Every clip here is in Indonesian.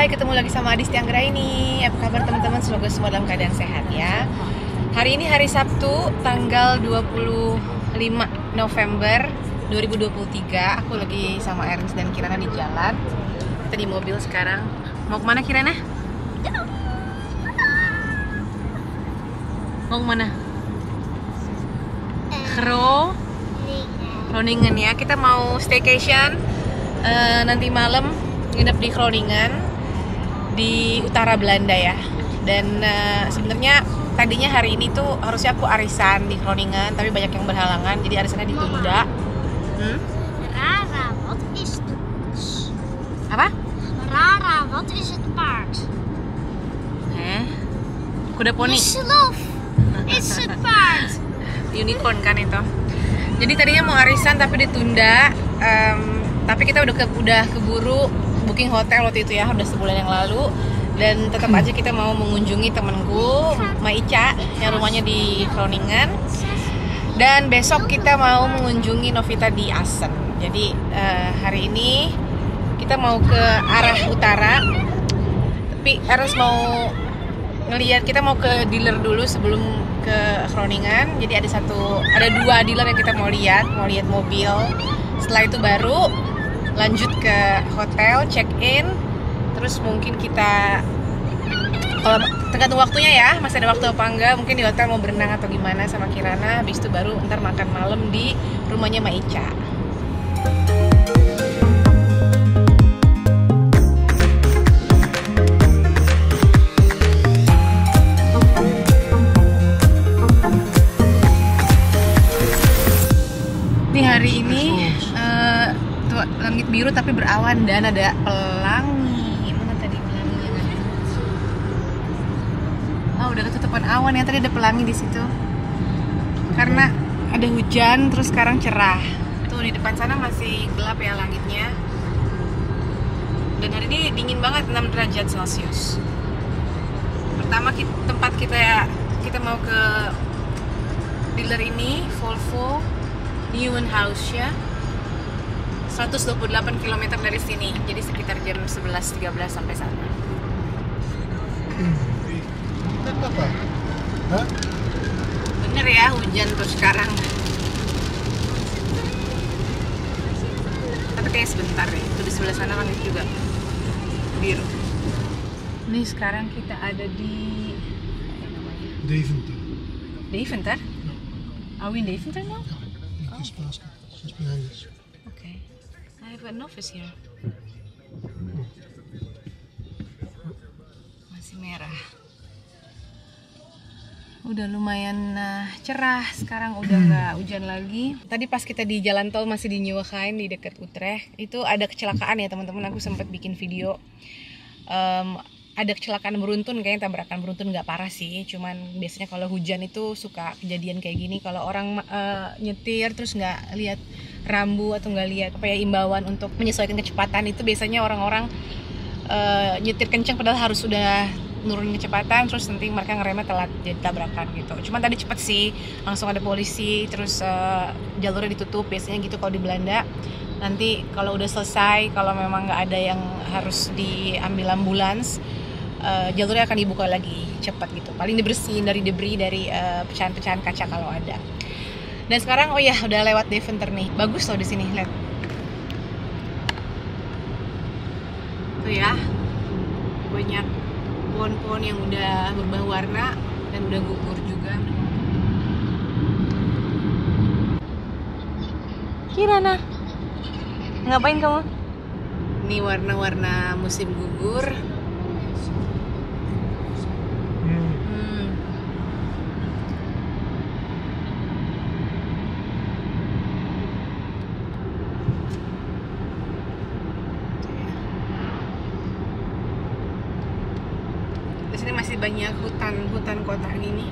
Hai, ketemu lagi sama Adi Stianggra ini. Apa kabar teman-teman? Semoga semua dalam keadaan sehat ya. Hari ini hari Sabtu, tanggal 25 November 2023. Aku lagi sama Ernest dan Kirana di jalan. Kita di mobil sekarang. Mau kemana Kirana? Mau kemana? Groningen ya. Kita mau staycation nanti malam, nginep di Groningen di utara Belanda ya. Dan sebenarnya tadinya hari ini tuh harusnya aku arisan di Groningen, tapi banyak yang berhalangan, jadi arisannya ditunda. Rara, wat is het? Apa? Rara, wat is het paard? Kuda poni. Slof, is het paard? Unicorn kan itu. Jadi tadinya mau arisan tapi ditunda. Tapi kita udah keburu booking hotel waktu itu ya, udah sebulan yang lalu. Dan tetap aja kita mau mengunjungi temanku Maica yang rumahnya di Groningen. Dan besok kita mau mengunjungi Novita di Assen. Jadi hari ini kita mau ke arah utara. Tapi harus mau ngelihat, kita mau ke dealer dulu sebelum ke Groningen. Jadi ada dua dealer yang kita mau lihat mobil. Setelah itu baru lanjut ke hotel, check in. Terus mungkin kita, kalau tergantung waktunya ya, masih ada waktu apa enggak, mungkin di hotel mau berenang atau gimana sama Kirana. Habis itu baru ntar makan malam di rumahnya Maica. Hari ini langit biru tapi berawan dan ada pelangi. Mana tadi pelanginya kan? Udah ketutupan awan ya, tadi ada pelangi di situ. Karena ada hujan, terus sekarang cerah. Tuh di depan sana masih gelap ya langitnya. Dan hari ini dingin banget, 6 derajat Celcius. Pertama tempat kita mau ke dealer ini, Volvo Nieuwenhuis ya, 128 km dari sini, jadi sekitar jam 11.13 sampai sana. Bener ya, hujan tuh sekarang. Tapi kayaknya sebentar ya, itu di sebelah sana langit juga biru. Ini sekarang kita ada di Deventer. Deventer? Are we in Deventer now? Okay. I have an office here. Masih merah. Udah lumayan cerah. Sekarang udah nggak hujan lagi. Tadi pas kita di jalan tol masih di Nieuwegein di dekat Utrecht, itu ada kecelakaan ya teman-teman. Aku sempat bikin video. Ada kecelakaan beruntun, kayaknya tabrakan beruntun, nggak parah sih, cuman biasanya kalau hujan itu suka kejadian kayak gini. Kalau orang nyetir terus nggak lihat rambu atau nggak lihat imbauan untuk menyesuaikan kecepatan, itu biasanya orang-orang nyetir kencang padahal harus sudah nurunin kecepatan, terus nanti mereka ngeremnya telat jadi tabrakan gitu. Cuman tadi cepet sih, langsung ada polisi, terus jalurnya ditutup, biasanya gitu kalau di Belanda. Nanti kalau udah selesai, kalau memang nggak ada yang harus diambil ambulans, jalurnya akan dibuka lagi cepat gitu. Paling dibersihin dari debris, dari pecahan-pecahan kaca kalau ada. Dan sekarang udah lewat Deventer nih. Bagus loh di sini, lihat. Tuh ya. Banyak pohon-pohon yang udah berubah warna dan udah gugur juga. Kirana, ngapain kamu? Ini warna-warna musim gugur. Di sini masih banyak hutan kota ini.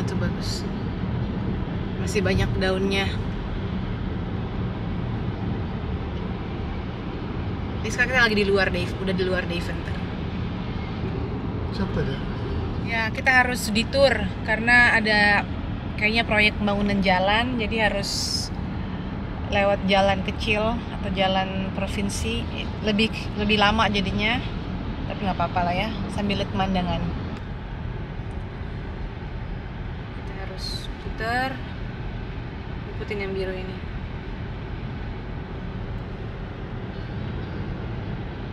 Itu bagus, masih banyak daunnya. Ini sekarang kita lagi di luar udah di luar Deventer. Siapa dia? Ya, kita harus detour karena ada kayaknya proyek pembangunan jalan, jadi harus lewat jalan kecil atau jalan provinsi, lebih lama jadinya, tapi nggak apa-apa lah ya, sambil lihat pemandangan. Kita harus putar, ikutin yang biru ini.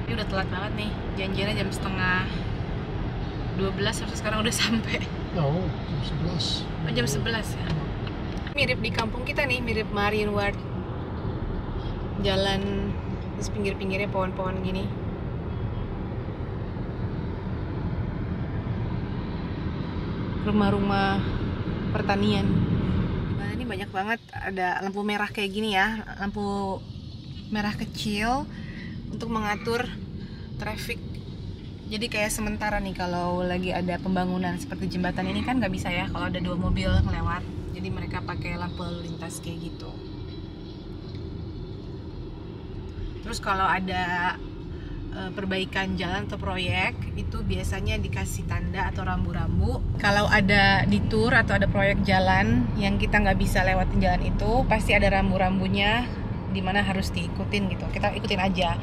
Ini udah telat banget nih, janjiannya jam 11:30, harusnya sekarang udah sampai. Oh, jam 11. Oh, jam 11 ya. Mirip di kampung kita nih, mirip Marienwerd. Jalan terus pinggir-pinggirnya pohon-pohon gini. Rumah-rumah pertanian. Nah, ini banyak banget ada lampu merah kayak gini ya, lampu merah kecil untuk mengatur traffic. Jadi kayak sementara nih kalau lagi ada pembangunan seperti jembatan ini kan nggak bisa ya kalau ada 2 mobil lewat. Jadi mereka pakai lampu lalu lintas kayak gitu. Terus kalau ada perbaikan jalan atau proyek itu biasanya dikasih tanda atau rambu-rambu. Kalau ada detour atau ada proyek jalan yang kita nggak bisa lewatin jalan itu, pasti ada rambu-rambunya dimana harus diikutin gitu. Kita ikutin aja.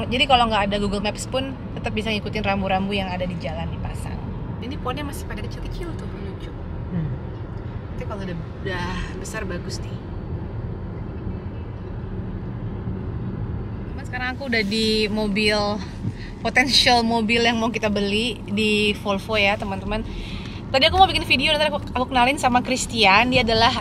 Jadi kalau nggak ada Google Maps pun tetap bisa ngikutin rambu-rambu yang ada di jalan dipasang. Ini pohonnya masih pada kecil-kecil tuh, lucu. Nanti kalau udah besar bagus nih. Sekarang aku udah di potential mobil yang mau kita beli di Volvo ya teman-teman. Tadi aku mau bikin video, nanti aku kenalin sama Christian. Dia adalah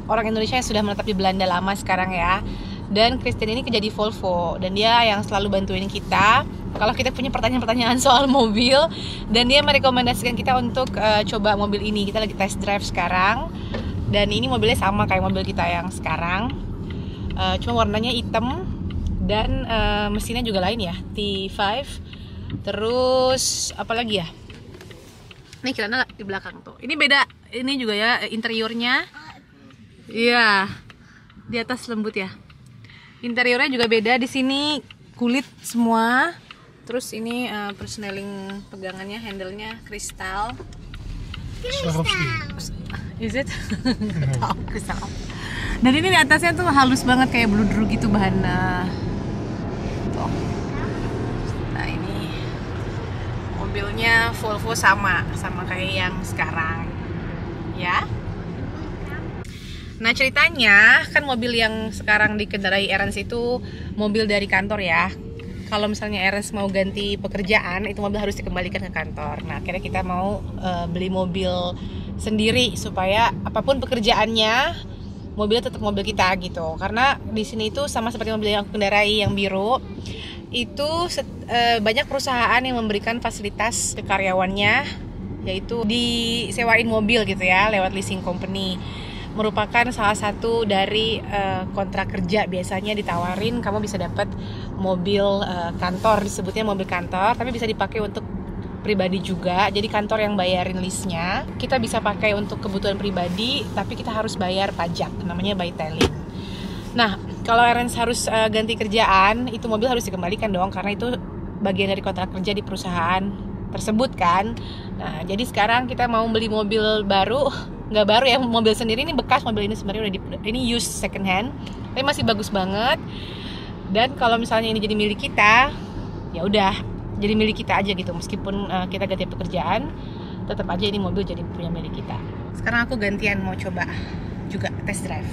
orang Indonesia yang sudah menetap di Belanda lama sekarang ya. Dan Christian ini kerja di Volvo dan dia yang selalu bantuin kita kalau kita punya pertanyaan-pertanyaan soal mobil. Dan dia merekomendasikan kita untuk coba mobil ini. Kita lagi test drive sekarang. Dan ini mobilnya sama kayak mobil kita yang sekarang, cuma warnanya hitam. Dan mesinnya juga lain ya, T5. Terus apa lagi ya? Ini kirana di belakang tuh. Ini beda, ini juga ya interiornya. Iya, di atas lembut ya. Interiornya juga beda. Di sini kulit semua. Terus ini persneling pegangannya, handle-nya kristal. Is it? Kristal. Dan ini di atasnya tuh halus banget kayak bludru gitu bahan. Nah ini mobilnya Volvo sama kayak yang sekarang ya. Nah ceritanya kan mobil yang sekarang dikendarai Ernst itu mobil dari kantor ya. Kalau misalnya Ernst mau ganti pekerjaan itu mobil harus dikembalikan ke kantor. Nah akhirnya kita mau beli mobil sendiri supaya apapun pekerjaannya mobilnya tetap mobil kita gitu. Karena di sini itu sama seperti mobil yang aku kendarai yang biru, itu banyak perusahaan yang memberikan fasilitas ke karyawannya, yaitu disewain mobil gitu ya lewat leasing company. Merupakan salah satu dari kontrak kerja, biasanya ditawarin kamu bisa dapat mobil kantor, disebutnya mobil kantor, tapi bisa dipakai untuk pribadi juga. Jadi kantor yang bayarin lease-nya, kita bisa pakai untuk kebutuhan pribadi, tapi kita harus bayar pajak, namanya Bytelling. Nah, kalau Ernst harus ganti kerjaan, itu mobil harus dikembalikan dong, karena itu bagian dari kontrak kerja di perusahaan tersebut kan. Nah, jadi sekarang kita mau beli mobil baru, nggak baru ya, mobil sendiri, ini bekas, mobil ini sebenarnya ini used second hand, tapi masih bagus banget. Dan kalau misalnya ini jadi milik kita, ya udah jadi milik kita aja gitu, meskipun kita ganti pekerjaan, tetap aja ini mobil jadi punya milik kita. Sekarang aku gantian mau coba juga test drive.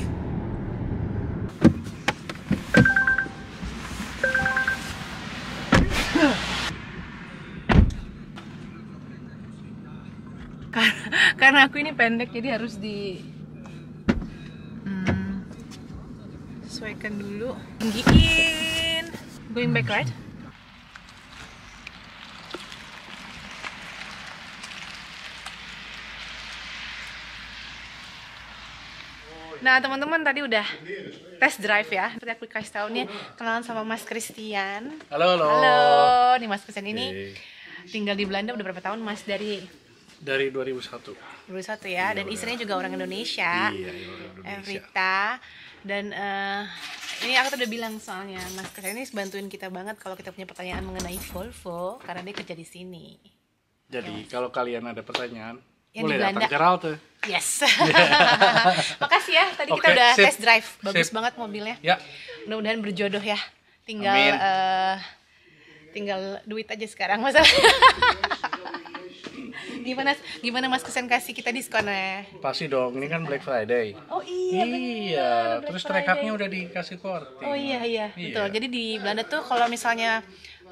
Karena aku ini pendek jadi harus sesuaikan dulu. Tinggiin. Going back right? Nah teman-teman tadi udah test drive ya. Seperti aku kasih tahu nih, kenalan sama Mas Christian. Halo. Halo, nih Mas Christian ini tinggal di Belanda udah berapa tahun Mas? Dari 2001. 2001 ya, dan istrinya juga orang Indonesia. Iya, orang Indonesia. Evita. Dan ini aku udah bilang soalnya Mas Christian ini bantuin kita banget kalau kita punya pertanyaan mengenai Volvo, karena dia kerja di sini. Jadi kalau kalian ada pertanyaan, Yang boleh di Belanda. datang ke Rauter. Yes. Makasih ya. Tadi kita Oke, udah sip. test drive. Bagus Sip. banget mobilnya. Ya. Mudah-mudahan berjodoh ya. Tinggal Amin. tinggal duit aja sekarang masalah. Gimana Mas Kusen kasih kita diskonnya? Pasti dong, ini kan Black Friday. Oh iya. Iya, Black terus Friday. track-nya udah dikasih korting. Oh iya Iya. betul. Jadi di Belanda tuh kalau misalnya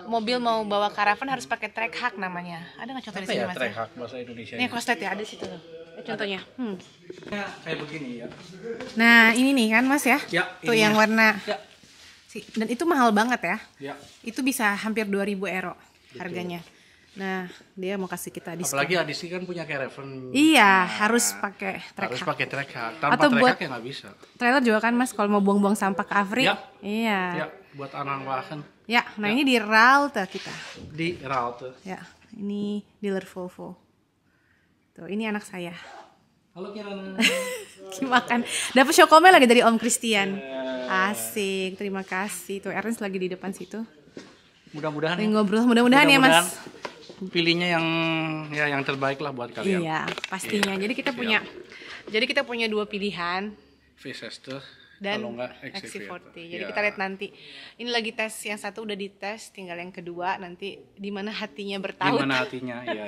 mobil mau bawa karavan harus pakai track hak namanya. Ada nggak contoh di Apa sini ya Mas? track hak bahasa Indonesia? Nih koslet ya ada situ. Contohnya. Ya, kayak begini ya. Nah ini nih kan Mas ya. Ya, Tuh ini yang ya. warna. Ya. Dan itu mahal banget ya. Ya. Itu bisa hampir 2.000 euro harganya. Nah dia mau kasih kita diskon. Apalagi Adisi kan punya caravan. Iya harus pakai track Harus hak. pakai track hak. Tanpa Atau track buat- hak ya nggak bisa. Trailer juga kan Mas kalau mau buang-buang sampah ke Afri. Ya. Iya. Ya, buat anak wahan Ya, nah ini di Raalte kita. di Raalte. Ya, ini dealer Volvo. Tuh, ini anak saya. Halo Kirana. Makan. Dapat Shokomel lagi dari Om Christian. Asik, terima kasih. Tuh Ernest lagi di depan situ. Mudah-mudahan Lagi ya. ngobrol, mudah-mudahan ya Mas. Pilihnya yang terbaik lah buat kalian. Iya, pastinya. Jadi kita punya dua pilihan V-Sester dan kalau enggak XC40. Jadi Ya. kita lihat nanti. Ini lagi tes yang satu udah dites, tinggal yang kedua nanti di mana hatinya bertaut. Gimana hatinya? Iya.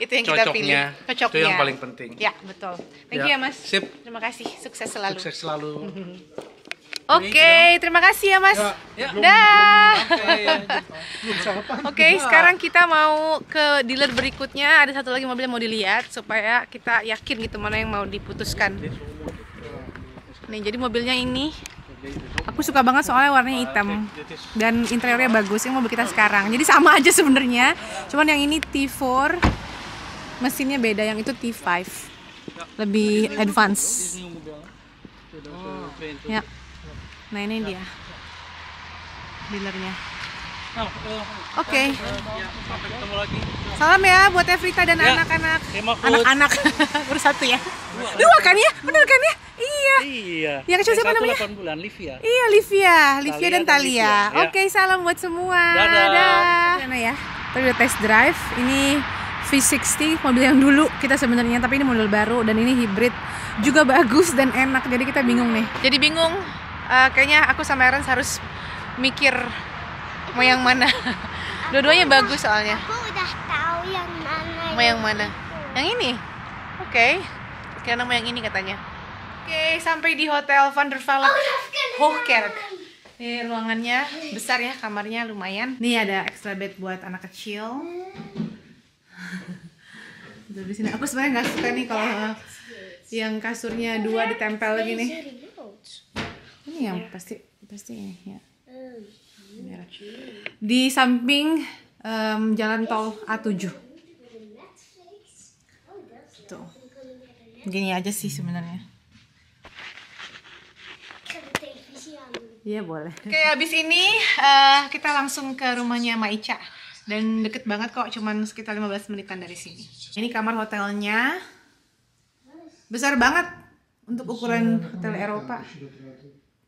Itu yang kita pilih. Cocoknya. Itu yang paling penting. Ya, betul. Thank you Ya, ya Mas. sip. Terima kasih. Sukses selalu. Sukses selalu. Oke, terima kasih ya Mas. Ya. Dah. Belum sarapan. Oke, sekarang kita mau ke dealer berikutnya. Ada satu lagi mobil yang mau dilihat supaya kita yakin gitu mana yang mau diputuskan. Nih, jadi mobilnya ini aku suka banget soalnya warnanya hitam dan interiornya bagus. Yang mobil kita sekarang. Jadi sama aja sebenarnya. Cuman yang ini T4, mesinnya beda. Yang itu T5, lebih advance. Ya. Nah ini dia dealernya. Oke. Sampai ketemu lagi. Salam ya buat Evrita dan anak-anak. Terima kasih. Anak-anak baru satu ya. Dua kan ya? Benar kan ya? Iya. Iya. Yang kecil siapa namanya? 8 bulan, Livia. Iya, Livia dan dan Talia. Livia, ya. Oke, salam buat semua. Dadah. Mana ya? Tadi udah test drive. Ini V60, mobil yang dulu kita sebenarnya, tapi ini model baru dan ini hybrid. Juga bagus dan enak. Jadi kita bingung nih. Jadi bingung. Kayaknya aku sama Ernst harus mikir mau yang mana. Dua-duanya bagus soalnya. Aku udah tahu yang mana. Mau yang mana? Yang ini? Oke. Karena mau yang ini katanya. Oke, sampai di Hotel Van der Valk Hoogkerk. Ini ruangannya besar ya, kamarnya lumayan. Nih ada extra bed buat anak kecil. Di sini aku sebenarnya nggak suka nih kalau yang kasurnya dua ditempel gini. Ini yang pasti ini ya. Merah. Di samping jalan tol A7. Tuh. Gini aja sih sebenarnya. Iya boleh. Oke, habis ini kita langsung ke rumahnya Maica. Dan deket banget kok, cuman sekitar 15 menitan dari sini. Ini kamar hotelnya. Besar banget untuk ukuran hotel Eropa.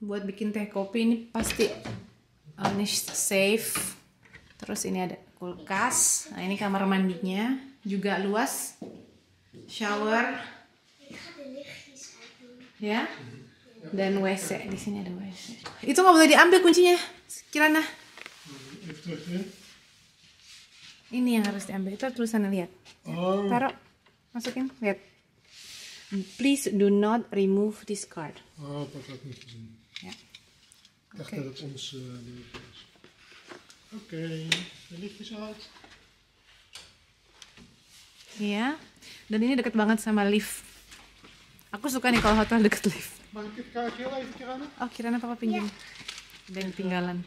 Buat bikin teh kopi ini pasti ini safe. Terus ini ada kulkas. Nah, ini kamar mandinya juga luas. Shower. Ya. Dan WC, di sini ada WC. Itu nggak boleh diambil kuncinya, Kirana. Ini yang harus diambil. Itu tulisannya, lihat. Oh. Taruh, masukin, lihat. Please do not remove this card. Oh, dat had ik niet gezien. Ja. Ik dacht dat het ons licht was. Oké, de lichtjes uit. Iya. Dan ini deket banget sama lift. Aku suka nih kalau hotel deket lift. Mag ik dit kaartje heel even, Kirana? Oh, Kirana papa pinjam. Dan tinggalan.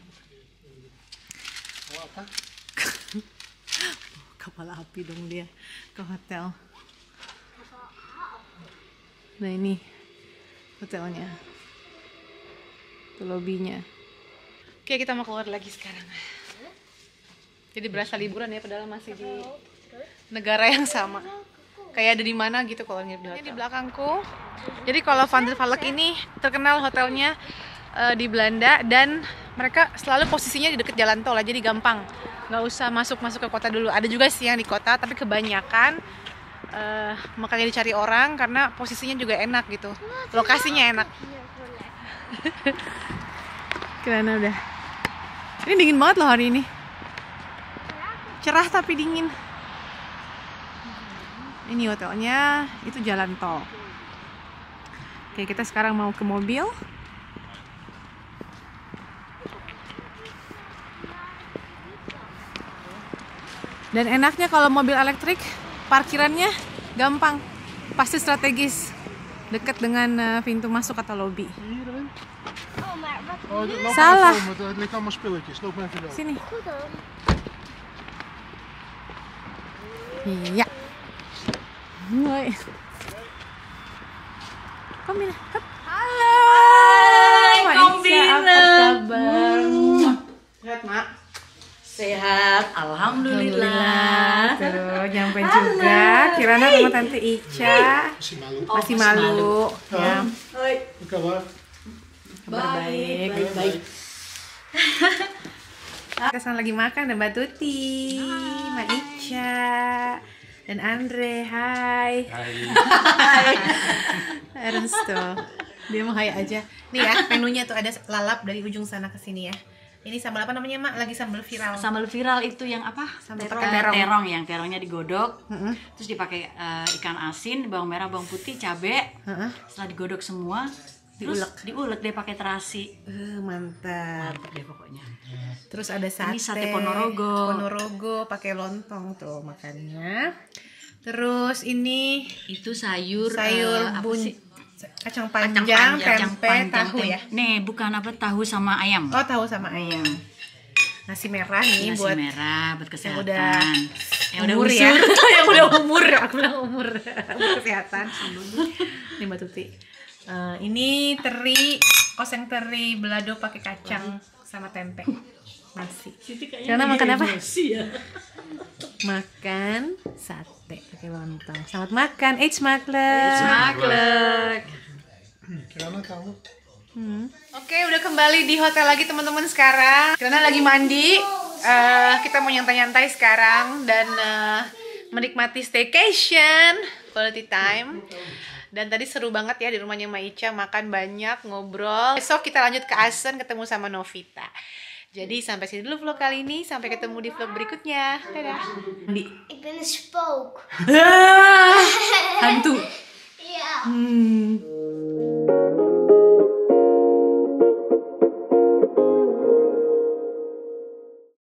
Kapal api dong dia ke hotel. Nah ini hotelnya. Itu lobbynya. Oke, kita mau keluar lagi sekarang. Jadi berasa liburan ya, padahal masih di negara yang sama. Kayak ada di mana gitu kalau nginep di hotel. Ini di belakangku. Jadi kalau Van der Valk ini terkenal hotelnya di Belanda dan mereka selalu posisinya di dekat jalan tol, jadi gampang. Nggak usah masuk ke kota dulu. Ada juga sih yang di kota, tapi kebanyakan makanya dicari orang karena posisinya juga enak gitu, lokasinya enak. Kirana udah. Ini dingin banget loh hari ini. Cerah tapi dingin. Ini hotelnya, itu jalan tol. Oke, kita sekarang mau ke mobil. Dan enaknya kalau mobil elektrik, parkirannya gampang, pasti strategis, dekat dengan pintu masuk atau lobby. Hier erin? Oh, maar wat Oh, nu? loop Salah. maar even om, het ligt allemaal spulletjes. Loop maar even door. Sini. Goed dan. Iya. Hoi. Kom binnen. Hup. Halo. Mak Ica, apa kabar? Sehat, Mak? Sehat, alhamdulillah. Tuh, nyampe juga. Kirana sama Tante Ica. Masih malu. Masih malu. Ya. Hoi. Hoe kabar? Baik. Baik. Kita sekarang lagi makan dan Mbak Tuti, Mbak Ica, dan Andre. Hai. Hai. Ernsto. Dia mau hai aja. Nih ya, menunya tuh ada lalap dari ujung sana ke sini ya. Ini sambal apa namanya, Mak? Lagi sambal viral. Sambal viral itu yang apa? Sambal terong. pakai terong. Terong, yang terongnya digodok. Heeh. Terus dipakai ikan asin, bawang merah, bawang putih, cabe. Heeh. Setelah digodok semua, terus diulek deh pakai terasi. Mantap. Mantap deh pokoknya. Terus ada sate. Ini sate Ponorogo. Ponorogo pakai lontong tuh makannya. Terus ini Itu sayur apa bun sih? kacang Kacang panjang, kacang tempe, panjang, tahu ya. Nih, bukan apa, tahu sama ayam. Oh, tahu sama ayam. Nasi merah nih Nasi buat merah buat kesehatan. udah yang udah umur usur. ya. Yang udah umur, aku bilang umur. Umur kesehatan. Ini Mbak Tuti. Ini teri, oseng teri belado pakai kacang sama tempe. Nasi. Karena makan apa? Makan sate pakai lontong. Selamat makan, Smakler. Maklek. Kirana kamu? Oke, udah kembali di hotel lagi teman-teman sekarang. Karena lagi mandi, kita mau nyantai-nyantai sekarang dan menikmati staycation, quality time. Dan tadi seru banget ya di rumahnya Maica, makan banyak, ngobrol. Besok kita lanjut ke Asen ketemu sama Novita. Jadi sampai sini dulu vlog kali ini, sampai ketemu di vlog berikutnya. Dadah. Ik ben een spook. Hantu. Ja.